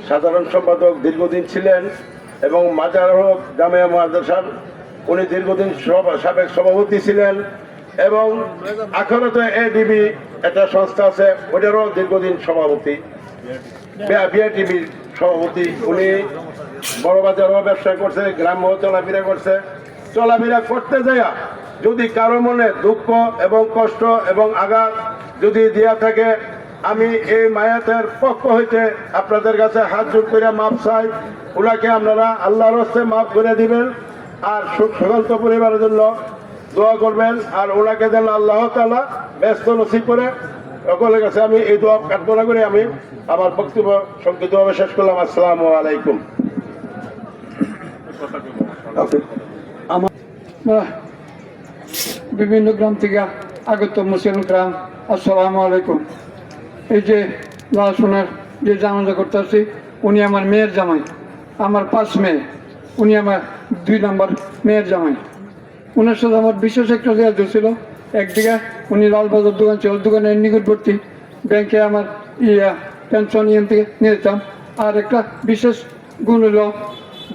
সাধারণ সম্পাদক দীর্ঘদিন ছিলেন এবং মাজার হক জামিয়া মাদ্রাসার উনি দীর্ঘদিন সাবেক সভাপতি ছিলেন এবং আখেরাতে এডিবি একটা সংস্থা আছে ওটারও দীর্ঘদিন সভাপতি, বিআরটিভির সভাপতি। উনি বড়বাজারও ব্যবসা করছে, গ্রাম্য চলাফেরা করছে। চলাফেরা করতে যাইয়া যদি কারো মনে দুঃখ এবং কষ্ট এবং আঘাত যদি দেওয়া থাকে, আমি এই মায়াতের পক্ষ হইতে আপনাদের কাছে হাত জোড় করে মাপ চাই। ওনাকে আপনারা আল্লাহর হস্তে মাফ করে দিবেন আর সুখ সুখান্ত পরিবারের জন্য দোয়া করবেন। আর ওনাকে যেন আল্লাহ তাআলা ব্যস্ত নসিব করে। সকলের কাছে আমি এই দোয়া প্রার্থনা করে আমি আমার বক্তব্য সংক্ষিপ্তভাবে শেষ করলাম। আসসালামু আলাইকুম। বিভিন্ন গ্রাম থেকে আগত মুসলিম গ্রাম, আসসালামু আলাইকুম। এই যে লালসোনার যে জানাজা করতেছি, উনি আমার মেয়ের জামাই, আমার 5 মেয়ে, উনি আমার 2 নম্বর মেয়ের জামাই। ওনার সাথে আমার বিশেষ একটা রেয়াজ ছিল। একদিকে উনি লালবাজার দোকান ছিল, দোকানের নিকটবর্তী ব্যাংকে আমার পেনশন থেকে নিয়ে যেতাম। আর একটা বিশেষ গুণ হলো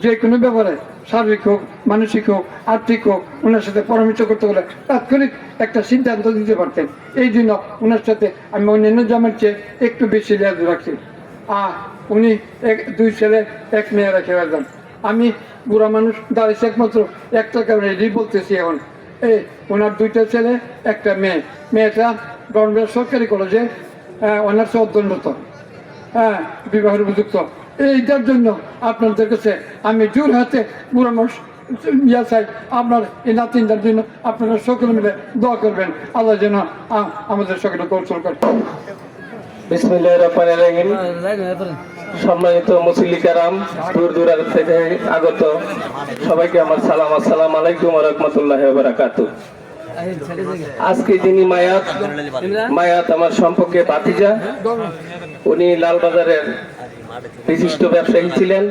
যে কোনো ব্যাপারে শারীরিক হোক, মানসিক হোক, আর্থিক হোক, ওনার সাথে পরামর্শ করতে গেলে তাৎক্ষণিক একটা সিদ্ধান্ত দিতে পারতেন। এই জন্য ওনার সাথে আমি অন্যান্য জামের চেয়ে একটু বেশি লেয়াজ রাখছি। উনি 2 ছেলে 1 মেয়ে রেখে গেলেন। আমি বুড়া মানুষ দাঁড়িয়েছি একমাত্র একটা কারণে বলতেছি এখন। ওনার 2টা ছেলে 1টা মেয়ে। মেয়েটা গভর্নমেন্ট সরকারি কলেজে অনার্সে অধ্যয়নরত, বিবাহের উপযুক্ত। এইটার জন্য আপনাদের কাছে আমি জোর হাতে বুড়া মানুষ চাই, আপনার এই নাতিনটার জন্য আপনারা সকলে মিলে দোয়া করবেন। আল্লাহ যেন আমাদের সকলে কৌশল করেন। বিসমিল্লাহির রহমানির রহিম। সম্মানিত মুসল্লি কেরাম, দূর দূরান্ত থেকে আগত সবাইকে আমার সালাম। আসসালামু আলাইকুম ওয়া রাহমাতুল্লাহি ওয়া বারাকাতুহু। আজকে যিনি মায়াত আমার সম্পর্কে ভাতিজা, উনি লালবাজারের বিশিষ্ট ব্যবসায়ী ছিলেন,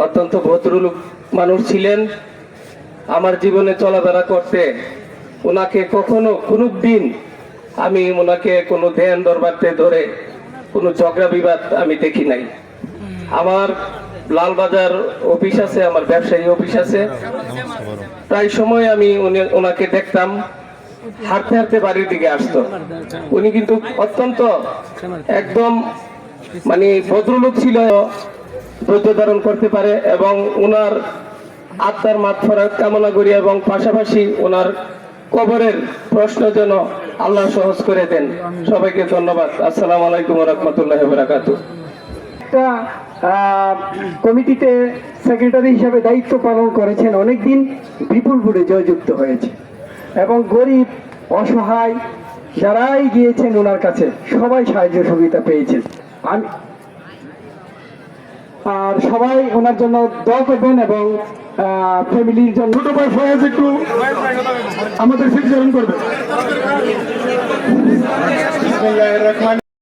অত্যন্ত ভদ্রলোক মানুষ ছিলেন। আমার জীবনে চলাফেরা করতে ওনাকে কখনো কোনো দিন আমি ওনাকে কোনো ধ্যান দরবারতে ধরে কোনো ঝগড়া বিবাদ আমি দেখি নাই। আমার লালবাজার অফিস আছে, আমার ব্যবসায়ী অফিস আছে, প্রায় সময় আমি ওনাকে দেখতাম হাঁটতে হাঁটতে বাড়ির দিকে আসতো। উনি কিন্তু অত্যন্ত একদম মানে ভদ্রলোক ছিল, ধৈর্য ধারণ করতে পারে এবং ওনার আত্মার মাগফিরাত কামনা করি এবং পাশাপাশি ওনার কবরের প্রশ্ন যেন আল্লাহ সহজ করে দেন। সবাইকে ধন্যবাদ। আসসালামু আলাইকুম ওয়া রাহমাতুল্লাহি ওয়া বারাকাতুহু। কমিটিতে সেক্রেটারি হিসাবে দায়িত্ব পালন করেছেন, অনেকদিন বিপুলপুরে জয়যুক্ত হয়েছে এবং গরিব অসহায় যারাই গিয়েছেন ওনার কাছে সবাই সাহায্য সুবিধা পেয়েছেন। আর সবাই ওনার জন্য দোয়া করবেন এবং ফ্যামিলির জন্য ছোট ভাই ফয়েজ একটু আমাদের স্মৃতিচারণ করবেন।